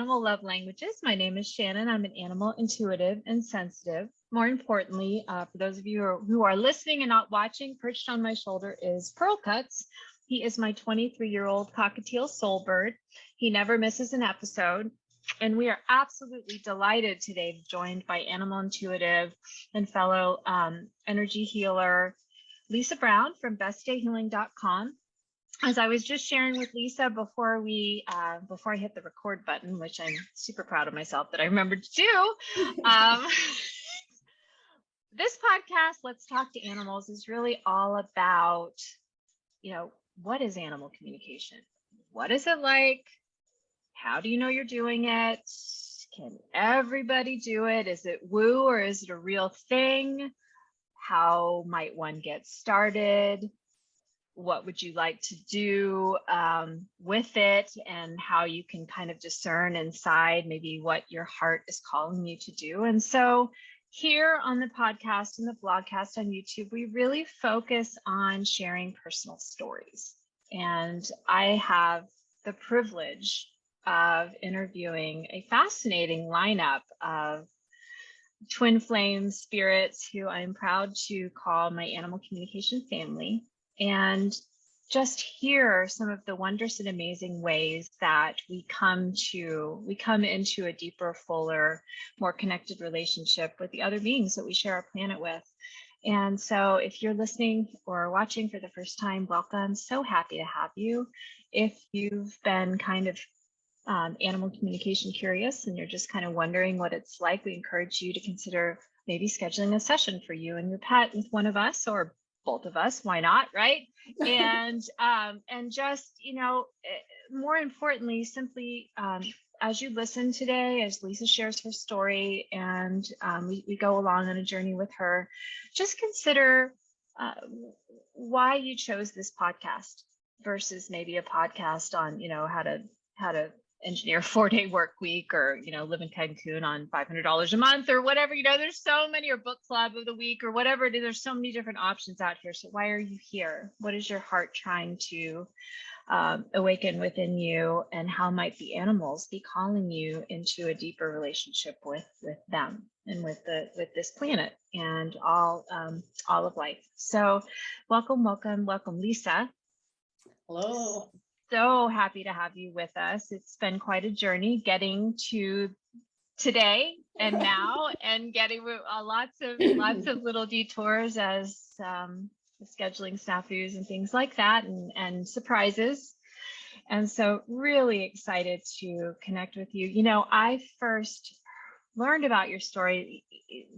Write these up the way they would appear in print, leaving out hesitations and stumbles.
Animal Love Languages. My name is Shannon. I'm an animal intuitive and sensitive. More importantly, for those of you who are listening and not watching, perched on my shoulder is Pearl Cuts. He is my 23-year-old cockatiel soul bird. He never misses an episode. And we are absolutely delighted today to be joined by animal intuitive and fellow energy healer, Lisa Brown from bestdayhealing.com. As I was just sharing with Lisa before I hit the record button, which I'm super proud of myself that I remembered to do, this podcast, Let's Talk to Animals, is really all about, what is animal communication? What is it like? How do you know you're doing it? Can everybody do it? Is it woo or is it a real thing? How might one get started? What would you like to do with it, and how you can kind of discern inside maybe what your heart is calling you to do. And so here on the podcast and the blogcast on YouTube, we really focus on sharing personal stories. And I have the privilege of interviewing a fascinating lineup of twin flame spirits who I'm proud to call my animal communication family, and just hear some of the wondrous and amazing ways that we come into a deeper, fuller, more connected relationship with the other beings that we share our planet with. And so if you're listening or watching for the first time, welcome. So happy to have you. If you've been kind of animal communication curious and you're just kind of wondering what it's like, we encourage you to consider maybe scheduling a session for you and your pet with one of us or both of us. Why not, right? And just, more importantly, simply as you listen today, as Lisa shares her story and we go along on a journey with her, just consider why you chose this podcast versus maybe a podcast on, how to engineer a 4-day work week, or live in Cancun on $500 a month, or whatever. There's so many, or book club of the week, or whatever it is. There's so many different options out here. So why are you here? What is your heart trying to awaken within you, and how might the animals be calling you into a deeper relationship with them and with this planet and all of life? So welcome, Lisa. Hello. So happy to have you with us. It's been quite a journey getting to today and now, and getting lots of little detours as scheduling snafus and things like that, and surprises. And so really excited to connect with you. I first learned about your story.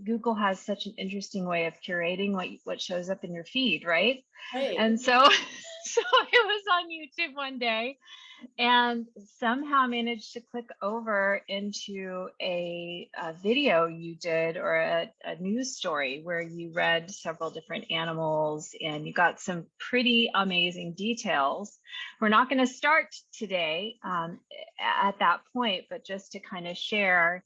Google has such an interesting way of curating what shows up in your feed, right? Right. And so I was on YouTube one day and somehow managed to click over into a video you did, or a news story where you read several different animals and you got some pretty amazing details. We're not going to start today at that point, but just to kind of share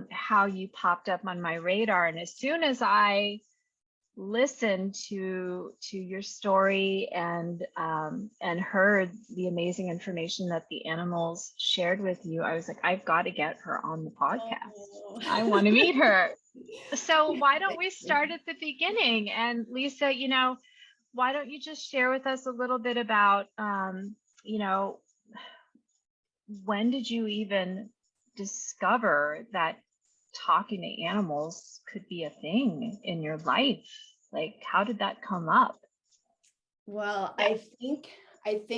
how you popped up on my radar. And as soon as I listened to your story and heard the amazing information that the animals shared with you, I was like, I've got to get her on the podcast. Oh. I want to meet her. So why don't we start at the beginning? And Lisa, why don't you just share with us a little bit about, when did you even discover that talking to animals could be a thing in your life? Like, how did that come up? Well, I think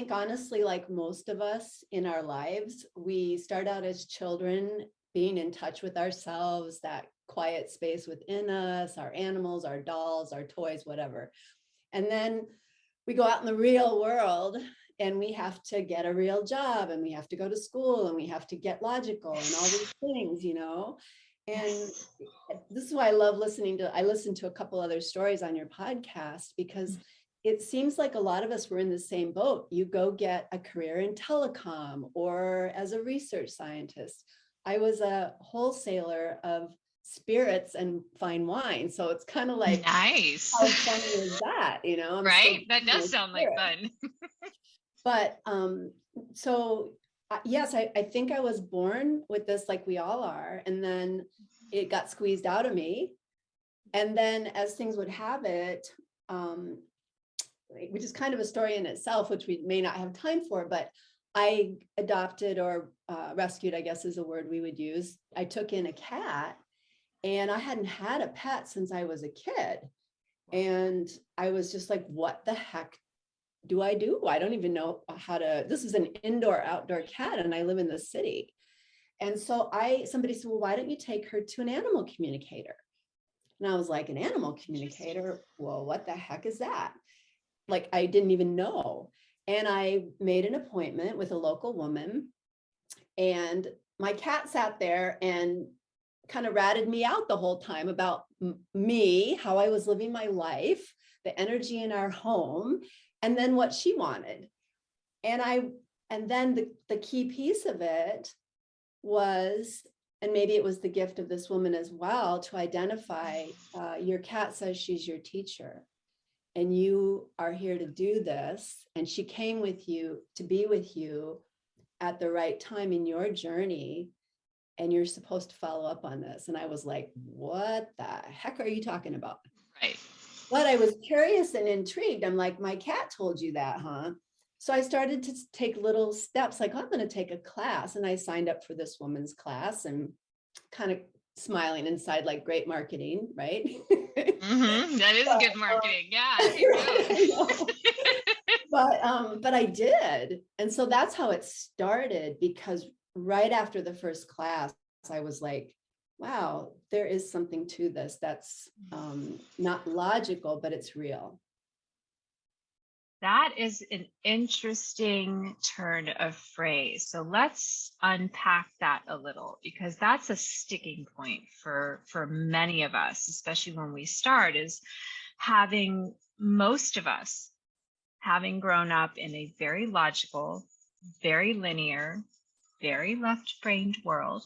honestly, like most of us in our lives, we start out as children being in touch with ourselves, that quiet space within us, our animals, our dolls, our toys, whatever. And then we go out in the real world and we have to get a real job, and we have to go to school, and we have to get logical and all these things, And this is why I love I listened to a couple other stories on your podcast, because it seems like a lot of us were in the same boat. You go get a career in telecom or as a research scientist. I was a wholesaler of spirits and fine wine. So it's kind of like, nice. How funny is that? Right? That does sound like fun. But so Yes, I think I was born with this, like we all are, and then it got squeezed out of me. And then as things would have it, which is kind of a story in itself, which we may not have time for, but I adopted or rescued, I guess is a word we would use. I took in a cat, and I hadn't had a pet since I was a kid. And I was just like, what the heck do I do? I don't even know how to, this is an indoor outdoor cat and I live in the city. And so somebody said, well, why don't you take her to an animal communicator? And I was like, an animal communicator? Well, what the heck is that? Like, I didn't even know. And I made an appointment with a local woman, and my cat sat there and kind of ratted me out the whole time about me, how I was living my life, the energy in our home, and then what she wanted. And then the key piece of it was, and maybe it was the gift of this woman as well, to identify, your cat says she's your teacher and you are here to do this. And she came with you to be with you at the right time in your journey. And you're supposed to follow up on this. And I was like, what the heck are you talking about? Right. But I was curious and intrigued. I'm like, my cat told you that, huh? So I started to take little steps, like, I'm going to take a class. And I signed up for this woman's class and kind of smiling inside, like, great marketing, right? That is good marketing. Yeah. There you go. But I did. And so that's how it started, because right after the first class, I was like, wow, there is something to this that's not logical, but it's real. That is an interesting turn of phrase. So let's unpack that a little, because that's a sticking point for many of us, especially when we start, is having, most of us having grown up in a very logical, very linear, very left-brained world.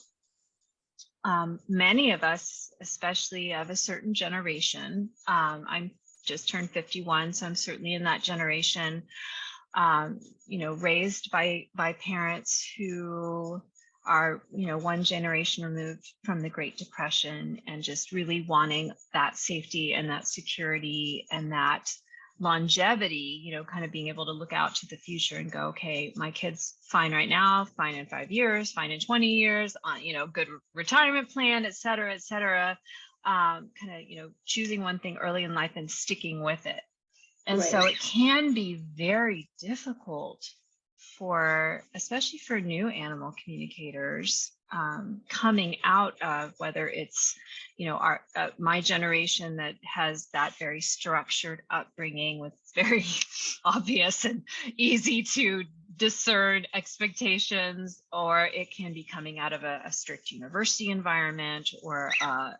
Many of us, especially of a certain generation, I'm just turned 51, so I'm certainly in that generation, raised by parents who are, one generation removed from the Great Depression, and just really wanting that safety and that security and that longevity, kind of being able to look out to the future and go, okay, my kid's fine right now, fine in 5 years, fine in 20 years, on, good retirement plan, et cetera, et cetera. Kind of, choosing one thing early in life and sticking with it. And Right. so it can be very difficult especially for new animal communicators, coming out of, whether it's, my generation that has that very structured upbringing with very obvious and easy to discern expectations, or it can be coming out of a strict university environment, or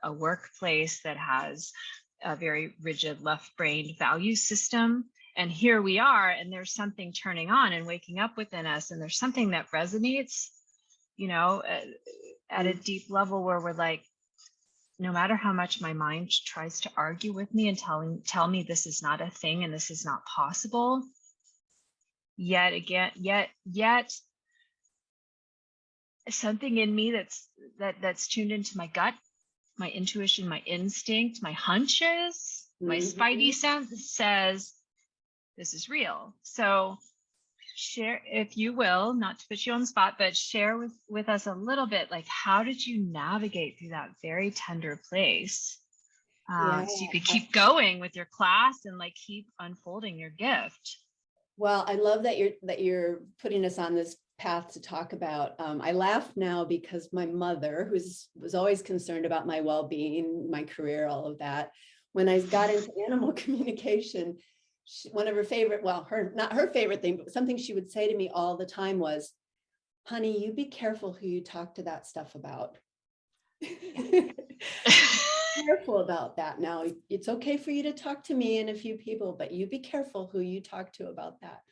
a workplace that has a very rigid left-brained value system. And here we are, and there's something turning on and waking up within us, and there's something that resonates, at a deep level, where we're like, no matter how much my mind tries to argue with me and tell me this is not a thing and this is not possible, yet something in me that's tuned into my gut, my intuition, my instinct, my hunches, my spidey sense says this is real. So share, if you will, not to put you on the spot, but share with us a little bit, like, how did you navigate through that very tender place, so you could keep going with your class and, like, keep unfolding your gift? Well, I love that you're putting us on this path to talk about. I laugh now because my mother, was always concerned about my well-being, my career, all of that, when I got into animal communication, one of her favorite, not her favorite thing, but something she would say to me all the time was, honey, you be careful who you talk to that stuff about. Careful about that. Now, it's okay for you to talk to me and a few people, but you be careful who you talk to about that.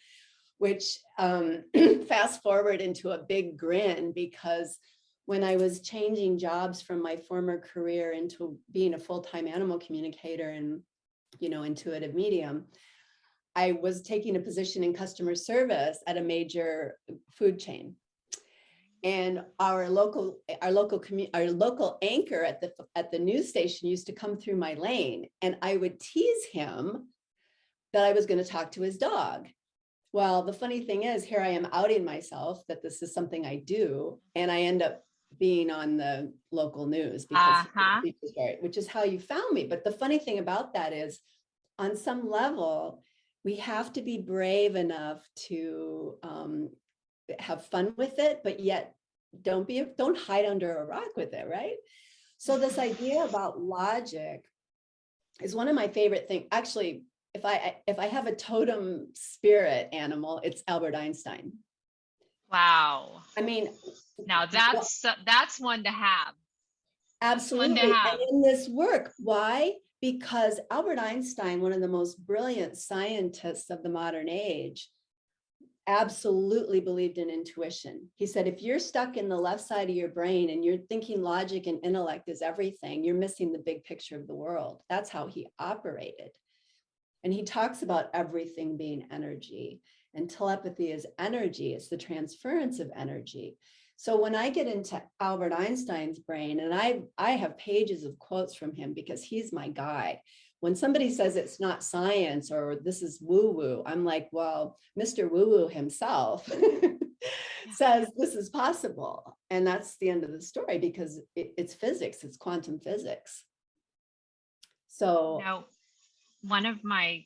Which fast forward into a big grin, because when I was changing jobs from my former career into being a full-time animal communicator and, intuitive medium, I was taking a position in customer service at a major food chain. And our local anchor at the news station used to come through my lane, and I would tease him that I was going to talk to his dog. Well, the funny thing is, here I am outing myself that this is something I do, and I end up being on the local news because, which is how you found me. But the funny thing about that is, on some level, we have to be brave enough to have fun with it, but yet don't hide under a rock with it, right? So this idea about logic is one of my favorite things. Actually, if I have a totem spirit animal, it's Albert Einstein. Wow. I mean, now that's one to have. Absolutely. And in this work, why? Because Albert Einstein, one of the most brilliant scientists of the modern age, absolutely believed in intuition. He said, if you're stuck in the left side of your brain and you're thinking logic and intellect is everything, you're missing the big picture of the world. That's how he operated. And he talks about everything being energy, and telepathy is energy. It's the transference of energy. So when I get into Albert Einstein's brain, and I have pages of quotes from him because he's my guy. When somebody says it's not science or this is woo-woo, I'm like, well, Mr. Woo-woo himself says this is possible. And that's the end of the story, because it's physics, it's quantum physics. So now, one of my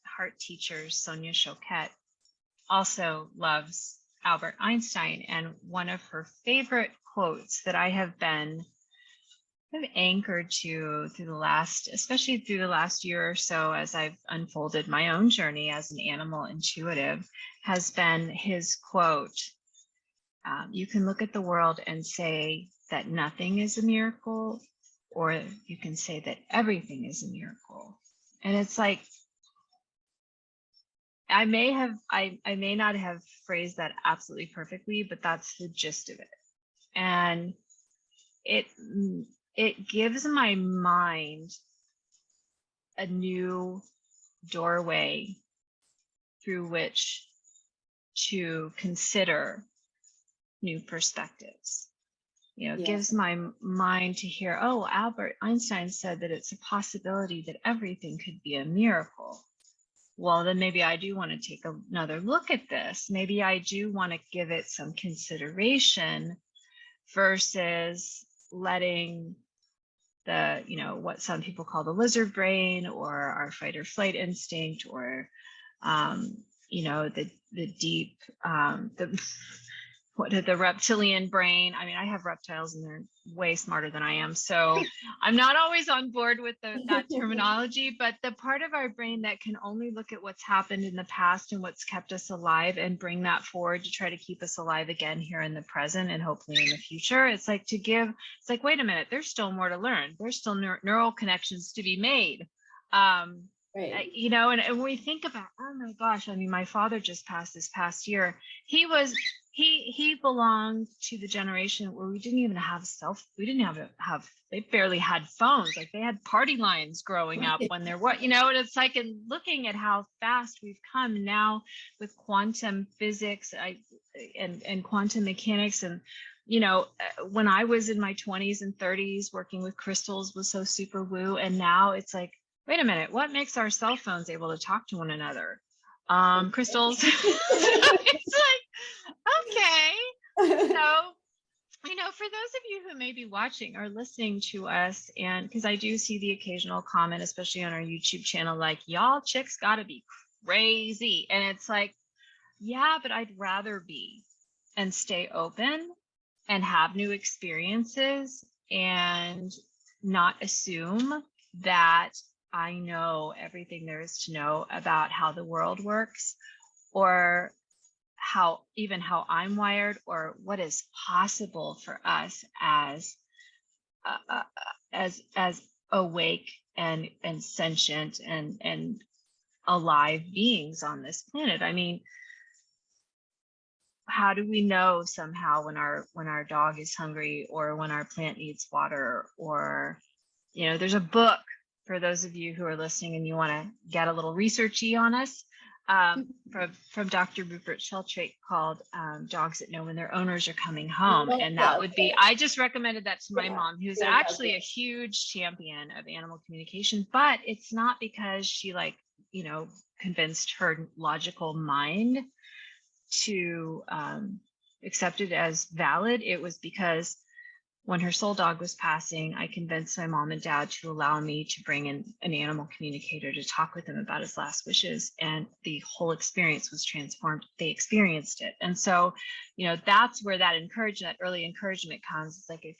heart teachers, Sonia Choquette, also loves Albert Einstein. And one of her favorite quotes that I have been kind of anchored to especially through the last year or so, as I've unfolded my own journey as an animal intuitive, has been his quote. You can look at the world and say that nothing is a miracle, or you can say that everything is a miracle. And it's like, I may not have phrased that absolutely perfectly, but that's the gist of it. And it gives my mind a new doorway through which to consider new perspectives. It yes. gives my mind to hear, oh, Albert Einstein said that it's a possibility that everything could be a miracle. Well, then maybe I do want to take another look at this. Maybe I do want to give it some consideration versus letting the, what some people call the lizard brain, or our fight or flight instinct, or, the deep, the reptilian brain. I mean, I have reptiles and they're way smarter than I am. So I'm not always on board with that terminology, but the part of our brain that can only look at what's happened in the past and what's kept us alive and bring that forward to try to keep us alive again here in the present and hopefully in the future. It's like wait a minute, there's still more to learn. There's still neural connections to be made. Right. And when we think about, oh my gosh, I mean, my father just passed this past year. He belonged to the generation where we didn't even have they barely had phones. Like, they had party lines growing up when there were, and it's like, and looking at how fast we've come now with quantum physics and quantum mechanics. And, when I was in my 20s and 30s, working with crystals was so super woo. And now it's like, wait a minute, what makes our cell phones able to talk to one another? Crystals. It's like, okay. So, for those of you who may be watching or listening to us, and because I do see the occasional comment, especially on our YouTube channel, like, y'all chicks gotta be crazy. And it's like, yeah, but I'd rather be and stay open and have new experiences and not assume that I know everything there is to know about how the world works, or how I'm wired, or what is possible for us as awake and sentient and alive beings on this planet. I mean, how do we know somehow when our dog is hungry, or when our plant needs water? Or, there's a book for those of you who are listening and you want to get a little researchy on us. from Dr. Rupert Sheldrake called Dogs That Know When Their Owners Are Coming Home. Oh, And yeah, that would be, I just recommended that to my yeah, mom, who's fantastic. actually a huge champion of animal communication, but it's not because she convinced her logical mind to accept it as valid. It was because when her soul dog was passing, I convinced my mom and dad to allow me to bring in an animal communicator to talk with him about his last wishes. And the whole experience was transformed. They experienced it. And so, that's where that encouragement, that early encouragement comes. It's like, if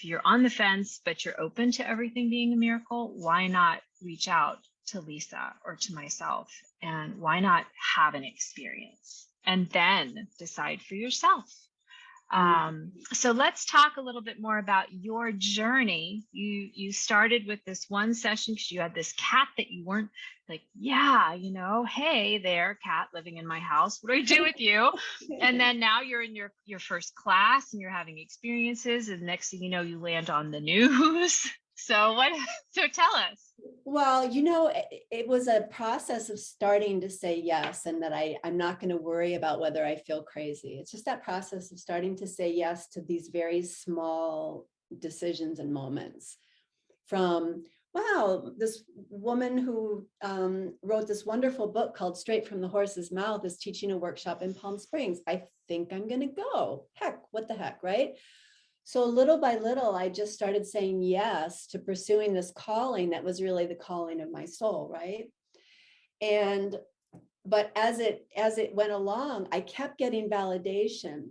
you're on the fence, but you're open to everything being a miracle, why not reach out to Lisa or to myself? And why not have an experience and then decide for yourself? So let's talk a little bit more about your journey. You started with this one session because you had this cat that you weren't like, yeah, hey there, cat living in my house. What do I do with you? And then now you're in your first class and you're having experiences, and next thing you know, you land on the news. So tell us. Well, it was a process of starting to say yes, and that I'm not going to worry about whether I feel crazy. It's just that process of starting to say yes to these very small decisions and moments. From, wow, this woman who wrote this wonderful book called Straight from the Horse's Mouth is teaching a workshop in Palm Springs. I think I'm going to go. Heck, what the heck, right? So little by little, I just started saying yes to pursuing this calling that was really the calling of my soul, right? But as it went along, I kept getting validation.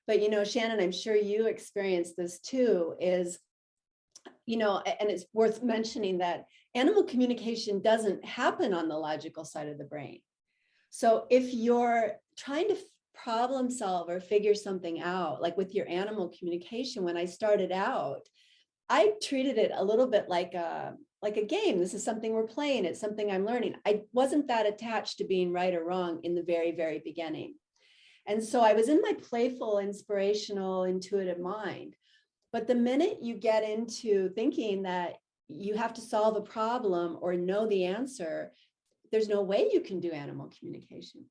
But Shannon, I'm sure you experienced this too, is, and it's worth mentioning that animal communication doesn't happen on the logical side of the brain. So if you're trying to problem solve or figure something out, like with your animal communication, when I started out, I treated it a little bit like a game. This is something we're playing. It's something I'm learning. I wasn't that attached to being right or wrong in the very, very beginning. And so I was in my playful, inspirational, intuitive mind. But the minute you get into thinking that you have to solve a problem or know the answer, there's no way you can do animal communication.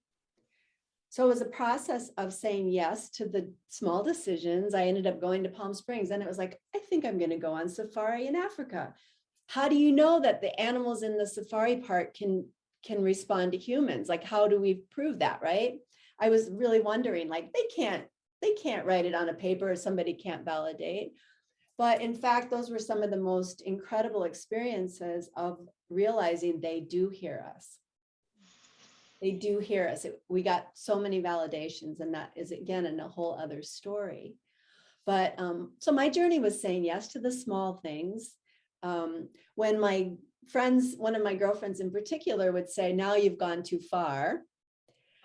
So it was a process of saying yes to the small decisions. I ended up going to Palm Springs, and it was like, I think I'm going to go on safari in Africa. How do you know that the animals in the safari park can respond to humans? Like, how do we prove that, right? I was really wondering, like, they can't write it on a paper, or somebody can't validate. But in fact, those were some of the most incredible experiences of realizing they do hear us. They do hear us. We got so many validations, and that is, again, in a whole other story. But so my journey was saying yes to the small things. When my friends, one of my girlfriends in particular, would say, now you've gone too far.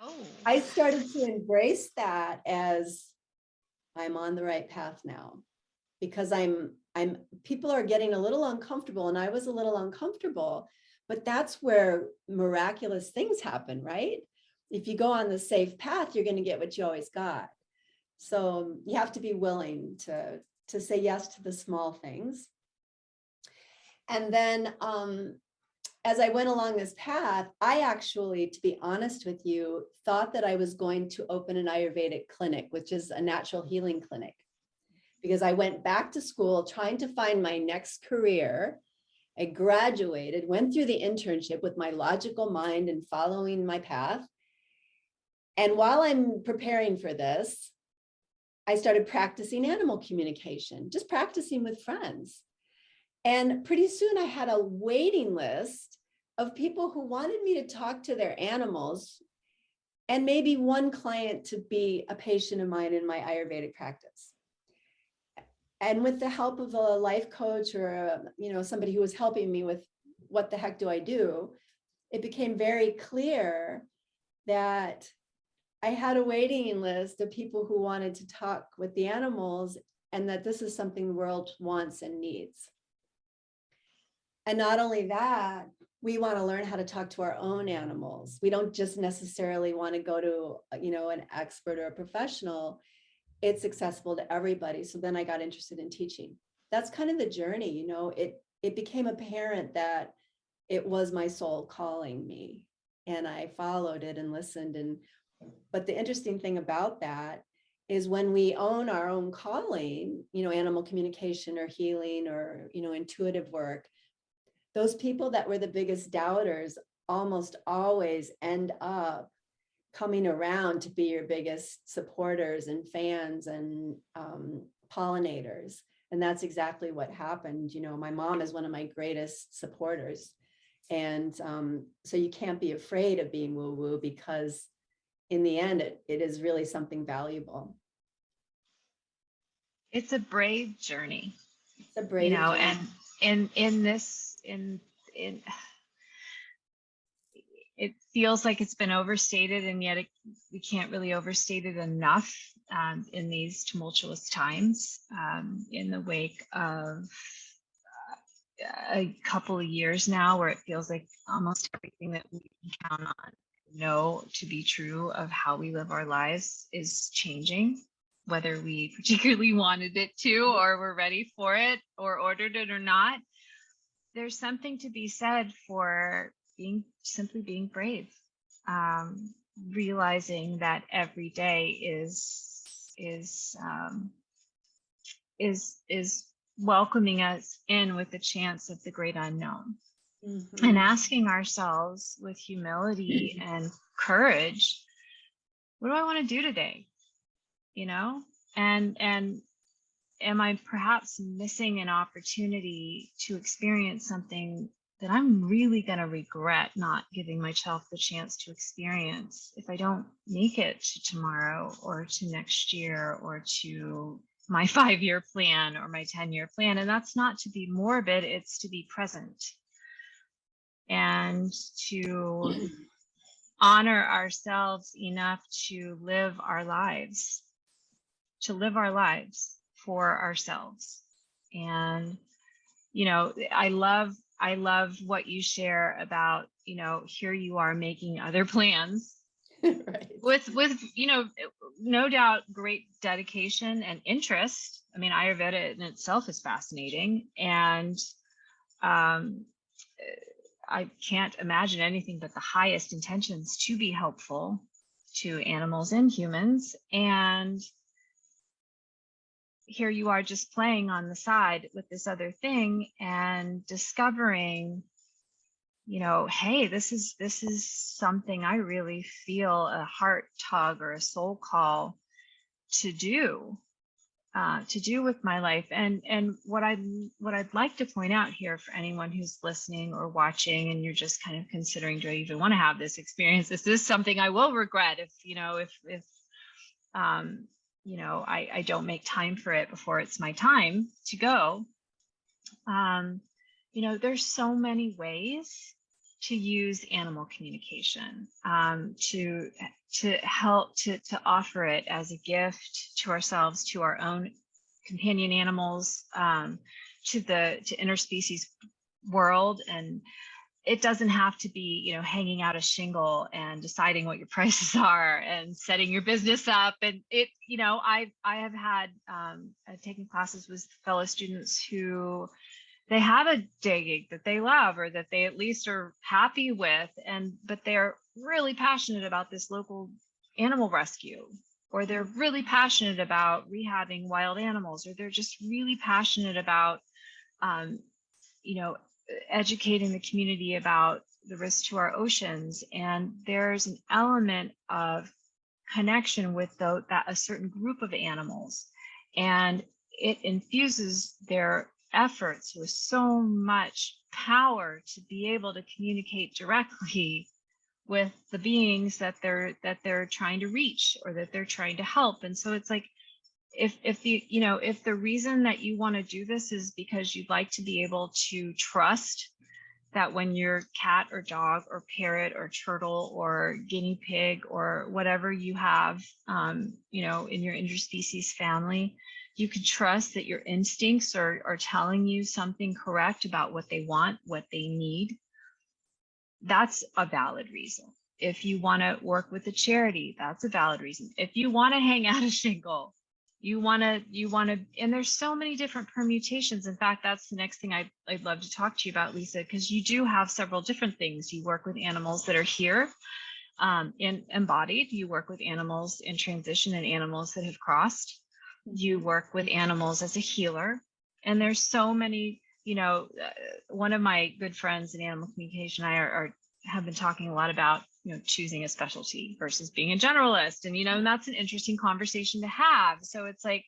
Oh. I started to embrace that as, I'm on the right path now, because people are getting a little uncomfortable, and I was a little uncomfortable. But that's where miraculous things happen, right? If you go on the safe path, you're going to get what you always got. So you have to be willing to say yes to the small things. And then as I went along this path, I actually, to be honest with you, thought that I was going to open an Ayurvedic clinic, which is a natural healing clinic, because I went back to school trying to find my next career. I graduated, went through the internship with my logical mind and following my path. And while I'm preparing for this, I started practicing animal communication, just practicing with friends. And pretty soon I had a waiting list of people who wanted me to talk to their animals, and maybe one client to be a patient of mine in my Ayurvedic practice. And with the help of a life coach or somebody who was helping me with what the heck do I do, it became very clear that I had a waiting list of people who wanted to talk with the animals, and that this is something the world wants and needs. And not only that, we want to learn how to talk to our own animals. We don't just necessarily want to go to an expert or a professional. It's accessible to everybody. So then I got interested in teaching. That's kind of the journey. It became apparent that it was my soul calling me. and I followed it and listened. But the interesting thing about that is when we own our own calling, animal communication or healing or, intuitive work, those people that were the biggest doubters almost always end up coming around to be your biggest supporters and fans and pollinators. And that's exactly what happened. My mom is one of my greatest supporters. And so you can't be afraid of being woo-woo, because in the end, it is really something valuable. It's a brave journey, It's a brave journey. and in it feels like it's been overstated, and yet we can't really overstate it enough in these tumultuous times, in the wake of a couple of years now where it feels like almost everything that we can count on, know to be true of how we live our lives is changing, whether we particularly wanted it to, or were ready for it, or ordered it or not. There's something to be said for simply being brave, realizing that every day is welcoming us in with the chance of the great unknown, and asking ourselves with humility and courage, what do I want to do today? And am I perhaps missing an opportunity to experience something that I'm really going to regret not giving myself the chance to experience if I don't make it to tomorrow or to next year or to my 5-year plan or my 10-year plan? And that's not to be morbid, it's to be present and to honor ourselves enough to live our lives for ourselves. And I love what you share about, here you are making other plans. Right. with no doubt great dedication and interest. I mean, Ayurveda in itself is fascinating, and I can't imagine anything but the highest intentions to be helpful to animals and humans. And here you are just playing on the side with this other thing and discovering, hey, this is something I really feel a heart tug or a soul call to do with my life. And what I'd like to point out here for anyone who's listening or watching, and you're just kind of considering, do I even want to have this experience? This is something I will regret if I don't make time for it before it's my time to go. There's so many ways to use animal communication, to help to offer it as a gift to ourselves, to our own companion animals, to interspecies world. And it doesn't have to be, hanging out a shingle and deciding what your prices are and setting your business up. And I have had taken classes with fellow students who they have a day gig that they love, or that they at least are happy with, but they're really passionate about this local animal rescue, or they're really passionate about rehabbing wild animals, or they're just really passionate about educating the community about the risks to our oceans. And there's an element of connection with a certain group of animals, and it infuses their efforts with so much power to be able to communicate directly with the beings that they're trying to reach or that they're trying to help. And so it's like, if the reason that you want to do this is because you'd like to be able to trust that when your cat or dog or parrot or turtle or guinea pig or whatever you have, in your interspecies family, you can trust that your instincts are telling you something correct about what they want, what they need, that's a valid reason. If you want to work with a charity, that's a valid reason. If you want to hang out a shingle, You want to, and there's so many different permutations. In fact, that's the next thing I'd love to talk to you about, Lisa, because you do have several different things. You work with animals that are here, in embodied. You work with animals in transition and animals that have crossed. You work with animals as a healer. And there's so many, one of my good friends in animal communication, I have been talking a lot about, choosing a specialty versus being a generalist. And that's an interesting conversation to have. So it's like,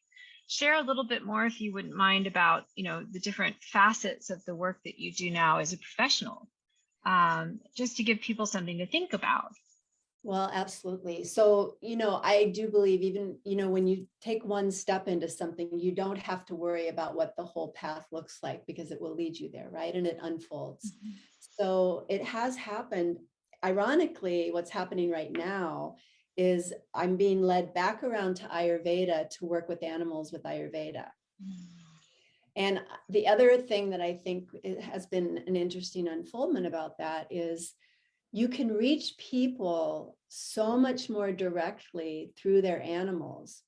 share a little bit more, if you wouldn't mind, about, the different facets of the work that you do now as a professional, just to give people something to think about. Well, absolutely. So, I do believe even, when you take one step into something, you don't have to worry about what the whole path looks like, because it will lead you there, right? And it unfolds. Mm-hmm. So it has happened. Ironically, what's happening right now is I'm being led back around to Ayurveda to work with animals with Ayurveda. And the other thing that I think it has been an interesting unfoldment about that is you can reach people so much more directly through their animals.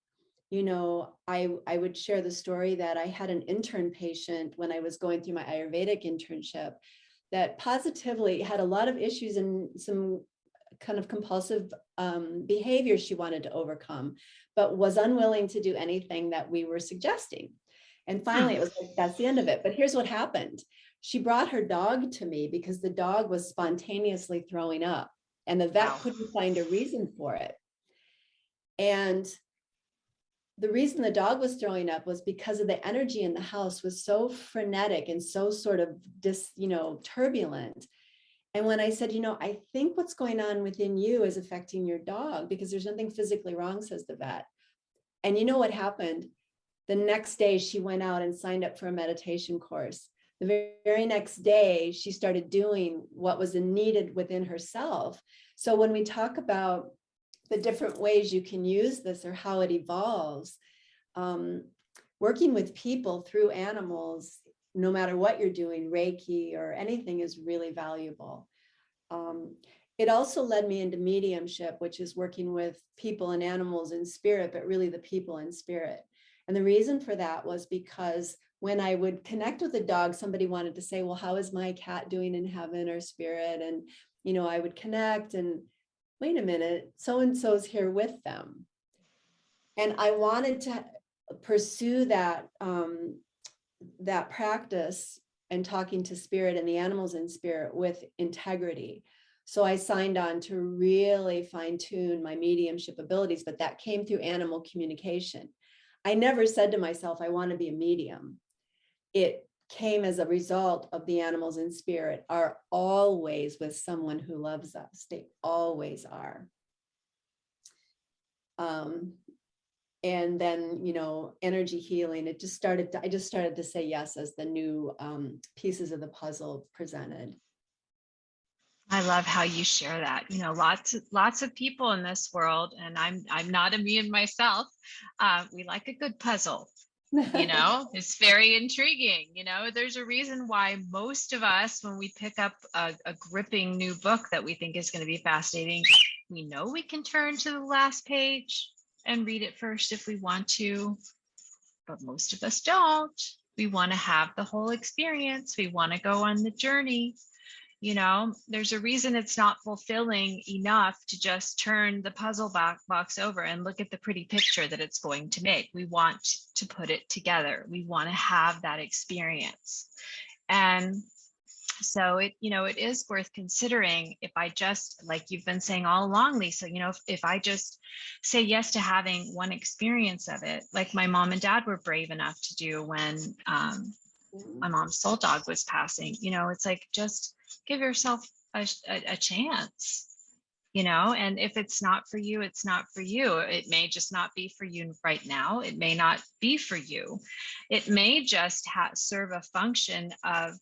I would share the story that I had an intern patient when I was going through my Ayurvedic internship that positively had a lot of issues and some kind of compulsive behavior she wanted to overcome, but was unwilling to do anything that we were suggesting. And finally, it was like, that's the end of it. But here's what happened. She brought her dog to me because the dog was spontaneously throwing up, and the vet couldn't find a reason for it. And the reason the dog was throwing up was because of the energy in the house was so frenetic and so sort of turbulent. And when I said, I think what's going on within you is affecting your dog, because there's nothing physically wrong, says the vet. And you know what happened? The next day she went out and signed up for a meditation course. The very next day, she started doing what was needed within herself. So when we talk about the different ways you can use this or how it evolves, working with people through animals, no matter what you're doing, Reiki or anything, is really valuable. It also led me into mediumship, which is working with people and animals in spirit, but really the people in spirit. And the reason for that was because when I would connect with a dog, somebody wanted to say, well, how is my cat doing in heaven or spirit? And, I would connect and wait a minute, so-and-so's here with them. And I wanted to pursue that, that practice and talking to spirit and the animals in spirit with integrity. So I signed on to really fine tune my mediumship abilities, but that came through animal communication. I never said to myself, I want to be a medium. It came as a result of the animals in spirit are always with someone who loves us. They always are. And then, energy healing, I just started to say yes as the new pieces of the puzzle presented. I love how you share that. Lots of people in this world, and I'm not immune myself. We like a good puzzle. It's very intriguing. There's a reason why most of us, when we pick up a gripping new book that we think is going to be fascinating, we know we can turn to the last page and read it first if we want to, but most of us don't. We want to have the whole experience. We want to go on the journey. There's a reason it's not fulfilling enough to just turn the puzzle box over and look at the pretty picture that it's going to make. We want to put it together. We want to have that experience. And so it is worth considering. If I just, like you've been saying all along, Lisa, if I just say yes to having one experience of it, like my mom and dad were brave enough to do when my mom's soul dog was passing, it's like, just give yourself a chance, and if it's not for you, it's not for you. It may just not be for you right now. It may not be for you. It may just serve a function of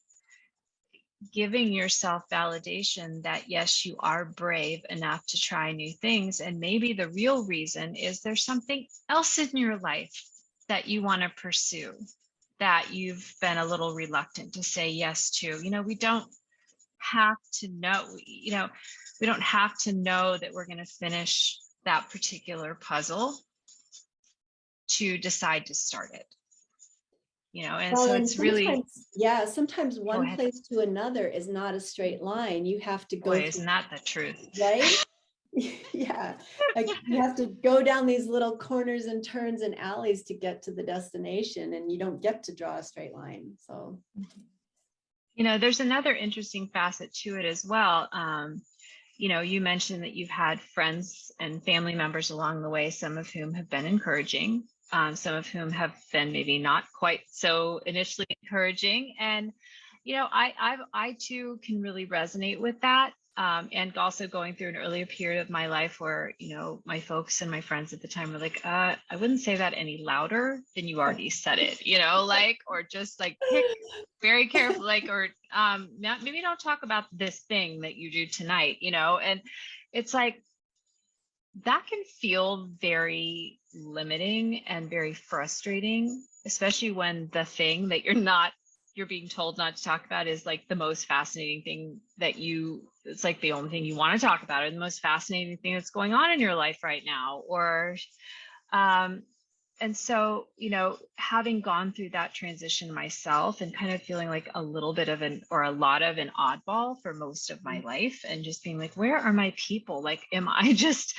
giving yourself validation that, yes, you are brave enough to try new things. And maybe the real reason is there's something else in your life that you want to pursue that you've been a little reluctant to say yes to. We don't have to know, we don't have to know that we're going to finish that particular puzzle to decide to start it. And Well, so and it's really, sometimes go one ahead. place to another is not a straight line. You have to go Boy, through, isn't that the truth? right? Yeah, like you have to go down these little corners and turns and alleys to get to the destination, and you don't get to draw a straight line. So, there's another interesting facet to it as well. You mentioned that you've had friends and family members along the way, some of whom have been encouraging, some of whom have been maybe not quite so initially encouraging. And, I too can really resonate with that. And also going through an earlier period of my life where, my folks and my friends at the time were like, I wouldn't say that any louder than you already said it, or just like pick very careful, or maybe don't talk about this thing that you do tonight, and it's like, that can feel very limiting and very frustrating, especially when the thing that you're being told not to talk about is like the most fascinating thing it's like the only thing you want to talk about, or the most fascinating thing that's going on in your life right now. And so, having gone through that transition myself and kind of feeling like a little bit of a lot of an oddball for most of my life, and just being like, where are my people? Like, am I just,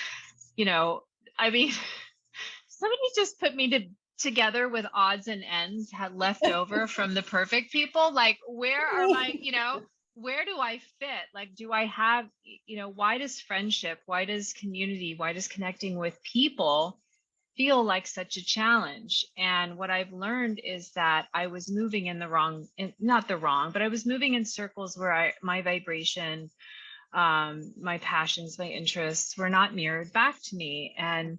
I mean, somebody just put me together with odds and ends had left over from the perfect people. Like, where are my, where do I fit? Like, do I have, why does friendship, why does community, why does connecting with people feel like such a challenge? And what I've learned is that I was moving in but I was moving in circles where my vibration, my passions, my interests were not mirrored back to me. And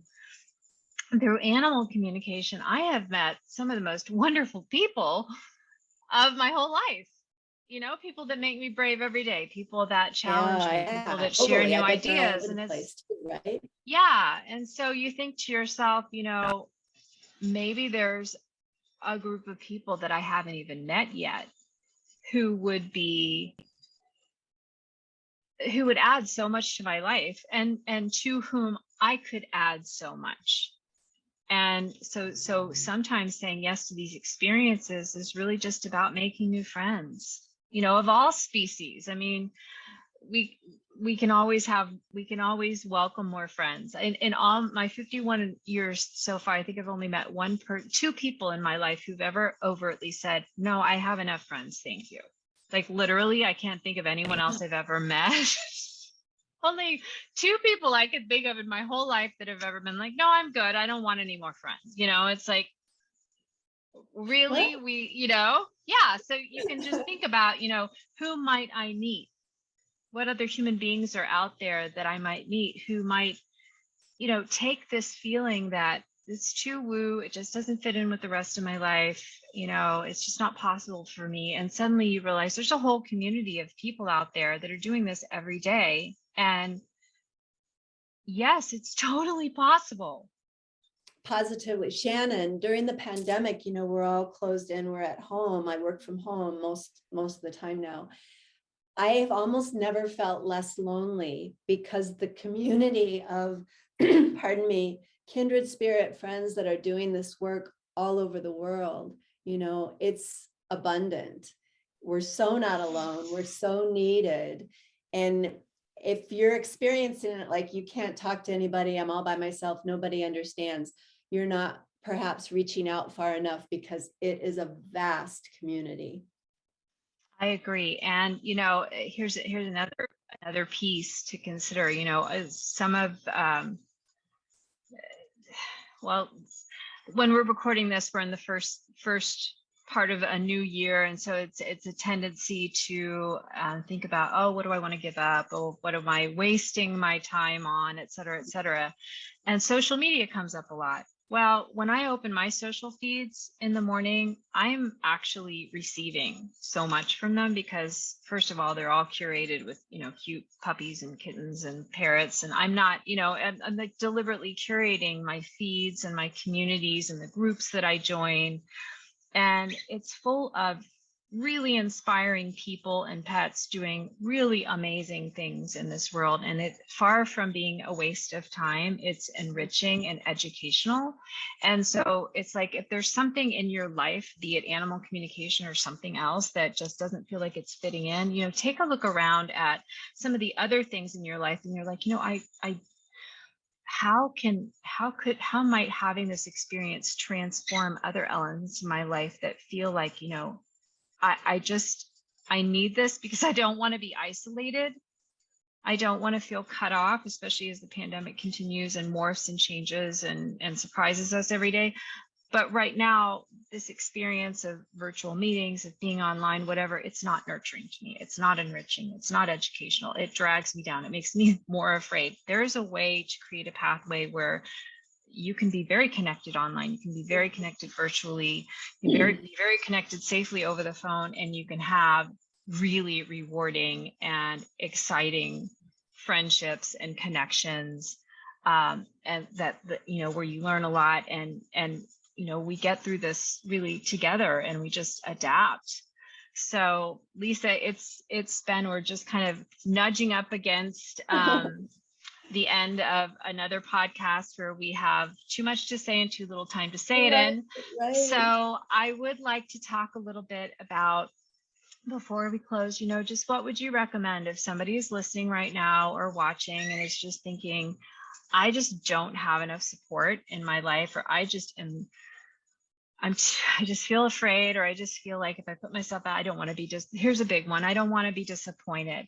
through animal communication, I have met some of the most wonderful people of my whole life. People that make me brave every day, people that challenge me, people that share new ideas. And it's too, right? Yeah. And so you think to yourself, maybe there's a group of people that I haven't even met yet who would add so much to my life, and to whom I could add so much. And so sometimes saying yes to these experiences is really just about making new friends, of all species. I mean, we can always welcome more friends. In all my 51 years so far, I think I've only met two people in my life who've ever overtly said, no, I have enough friends, thank you. Like, literally, I can't think of anyone else I've ever met. Only two people I could think of in my whole life that have ever been like, no, I'm good, I don't want any more friends. It's like, really? Yeah. So you can just think about, who might I meet? What other human beings are out there that I might meet who might, take this feeling that it's too woo, it just doesn't fit in with the rest of my life, it's just not possible for me. And suddenly you realize there's a whole community of people out there that are doing this every day. And yes, it's totally possible. Positively. Shannon, during the pandemic, we're all closed in, we're at home. I work from home most of the time now. I have almost never felt less lonely, because the community of, pardon me, kindred spirit friends that are doing this work all over the world, it's abundant. We're so not alone. We're so needed. And if you're experiencing it like you can't talk to anybody, I'm all by myself, nobody understands, you're not perhaps reaching out far enough, because it is a vast community. I agree. And, here's another piece to consider, some of, well, when we're recording this, we're in the first part of a new year. And so it's a tendency to think about, oh, what do I want to give up? Oh, what am I wasting my time on, et cetera, et cetera. And social media comes up a lot. Well, when I open my social feeds in the morning, I'm actually receiving so much from them, because first of all, they're all curated with, cute puppies and kittens and parrots. And I'm not, I'm like deliberately curating my feeds and my communities and the groups that I join. And it's full of really inspiring people and pets doing really amazing things in this world. And it far from being a waste of time, it's enriching and educational. And so it's like, if there's something in your life, be it animal communication or something else that just doesn't feel like it's fitting in, you know, take a look around at some of the other things in your life. And you're like, you know, how might having this experience transform other elements in my life that feel like, you know, I need this because I don't want to be isolated. I don't want to feel cut off, especially as the pandemic continues and morphs and changes and surprises us every day. But right now, this experience of virtual meetings, of being online, whatever, it's not nurturing to me. It's not enriching. It's not educational. It drags me down. It makes me more afraid. There is a way to create a pathway where you can be very connected online. You can be very connected virtually. You can be very connected safely over the phone, and you can have really rewarding and exciting friendships and connections, and that you know, where you learn a lot, and you know, we get through this really together, and we just adapt. So Lisa, it's been, we're just kind of nudging up against the end of another podcast where we have too much to say and too little time to say it in. Right. So I would like to talk a little bit about, before we close, you know, just what would you recommend if somebody is listening right now or watching and is just thinking, I just don't have enough support in my life, or I just feel afraid, or I just feel like if I put myself out, I don't want to be here's a big one. I don't want to be disappointed.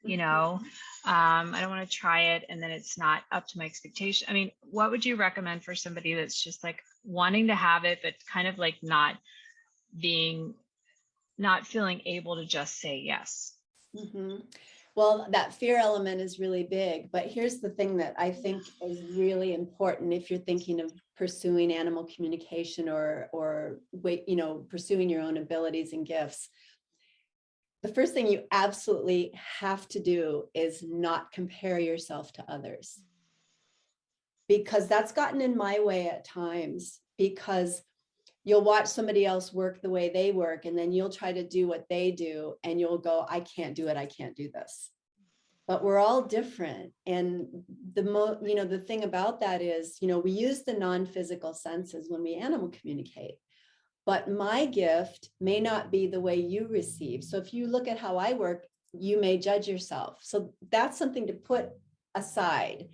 You know, I don't want to try it and then it's not up to my expectation. I mean, what would you recommend for somebody that's just like wanting to have it, but kind of like not feeling able to just say yes? Mm-hmm. Well, that fear element is really big, but here's the thing that I think is really important if you're thinking of pursuing animal communication or you know, pursuing your own abilities and gifts. The first thing you absolutely have to do is not compare yourself to others, because that's gotten in my way at times, because you'll watch somebody else work the way they work, and then you'll try to do what they do, and you'll go, I can't do it. I can't do this. But we're all different. And the thing about that is, you know, we use the non-physical senses when we animal communicate. But my gift may not be the way you receive. So if you look at how I work, you may judge yourself. So that's something to put aside.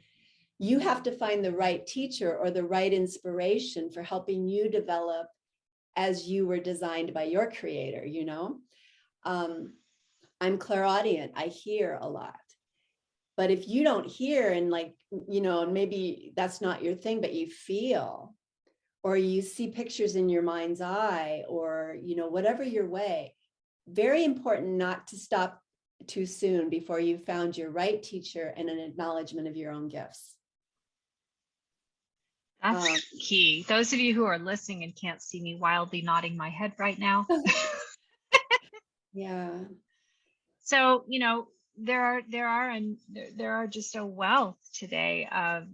You have to find the right teacher or the right inspiration for helping you develop as you were designed by your creator, you know. I'm clairaudient. I hear a lot. But if you don't hear, and like, you know, and maybe that's not your thing, but you feel, or you see pictures in your mind's eye, or, you know, whatever your way, very important not to stop too soon before you found your right teacher and an acknowledgement of your own gifts. That's key. Those of you who are listening and can't see me wildly nodding my head right now. Yeah. So, you know, there are just a wealth today of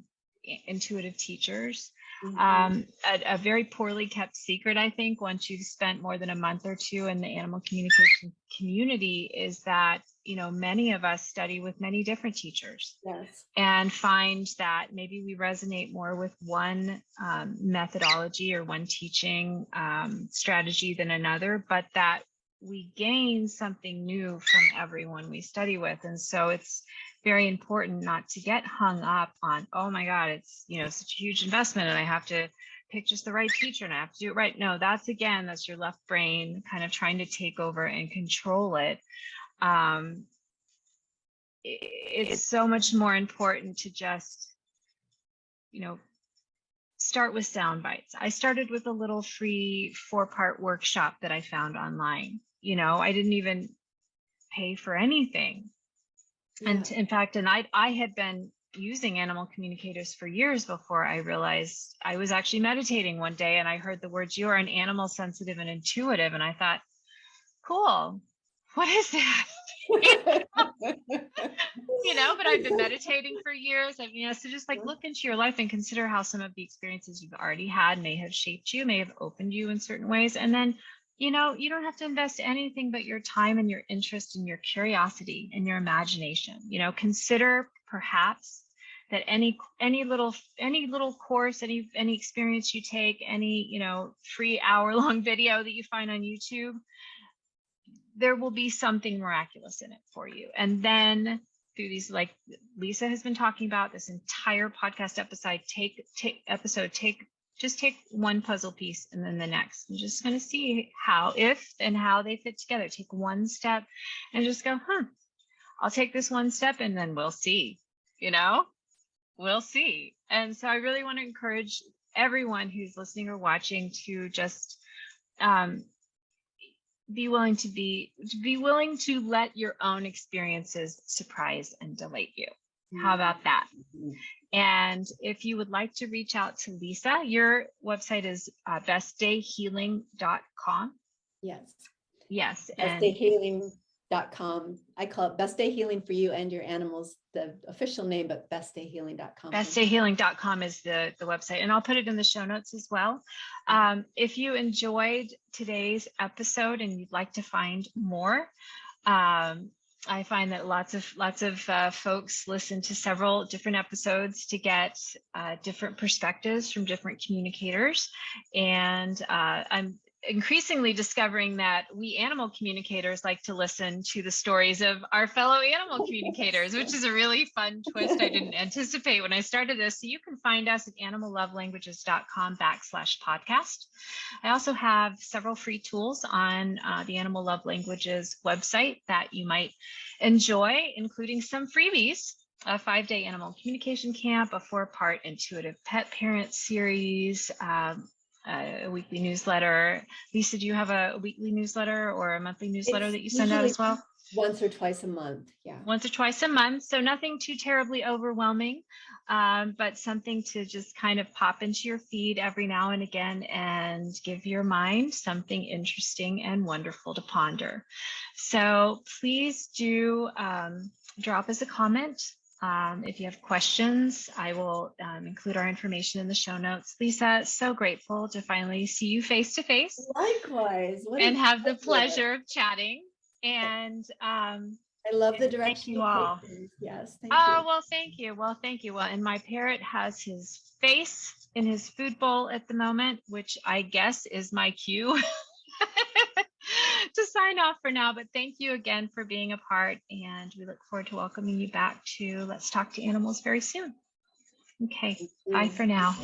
intuitive teachers. Mm-hmm. A very poorly kept secret, I think, once you've spent more than a month or two in the animal communication community, is that, you know, many of us study with many different teachers. Yes. And find that maybe we resonate more with one methodology or one teaching strategy than another, but that we gain something new from everyone we study with. And so it's very important not to get hung up on, oh my God, it's, you know, such a huge investment and I have to pick just the right teacher and I have to do it right. No, that's your left brain kind of trying to take over and control it. It's so much more important to just, you know, start with sound bites. I started with a little free 4-part workshop that I found online. You know, I didn't even pay for anything. Yeah. And in fact, I had been using animal communicators for years before I realized I was actually meditating one day and I heard the words, you are an animal sensitive and intuitive. And I thought, cool, what is that? You know, but I've been meditating for years. I mean, so just like look into your life and consider how some of the experiences you've already had may have shaped you, may have opened you in certain ways. And then you know, you don't have to invest anything but your time and your interest and your curiosity and your imagination. You know, consider perhaps that any little course, any experience you take, any, you know, free hour-long video that you find on YouTube, there will be something miraculous in it for you. And then through these, like Lisa has been talking about, this entire podcast episode, just take one puzzle piece and then the next, and just kind of see how they fit together. Take one step and just go, I'll take this one step and then we'll see, you know, we'll see. And so I really want to encourage everyone who's listening or watching to just be willing to let your own experiences surprise and delight you. How about that? And if you would like to reach out to Lisa, your website is bestdayhealing.com. Yes. Yes. Bestdayhealing.com. I call it Best Day Healing for you and your animals, the official name, but bestdayhealing.com. Bestdayhealing.com is the website, and I'll put it in the show notes as well. If you enjoyed today's episode and you'd like to find more, I find that lots of folks listen to several different episodes to get different perspectives from different communicators. And I'm increasingly discovering that we animal communicators like to listen to the stories of our fellow animal communicators, which is a really fun twist I didn't anticipate when I started this. So you can find us at animallovelanguages.com/podcast. I also have several free tools on the Animal Love Languages website that you might enjoy, including some freebies: a 5-day animal communication camp, a 4-part intuitive pet parent series, a weekly newsletter. Lisa, do you have a weekly newsletter or a monthly newsletter that you send out as well? Once or twice a month. Yeah. Once or twice a month. So nothing too terribly overwhelming, but something to just kind of pop into your feed every now and again and give your mind something interesting and wonderful to ponder. So please do drop us a comment. If you have questions, I will include our information in the show notes. Lisa, so grateful to finally see you face to face. Likewise. And have the pleasure of chatting. And I love the direction. Thank you all. Yes, thank you. Well, thank you. Well, thank you. Well, and my parrot has his face in his food bowl at the moment, which I guess is my cue to sign off for now. But thank you again for being a part, and we look forward to welcoming you back to Let's Talk to Animals very soon. Okay, bye for now.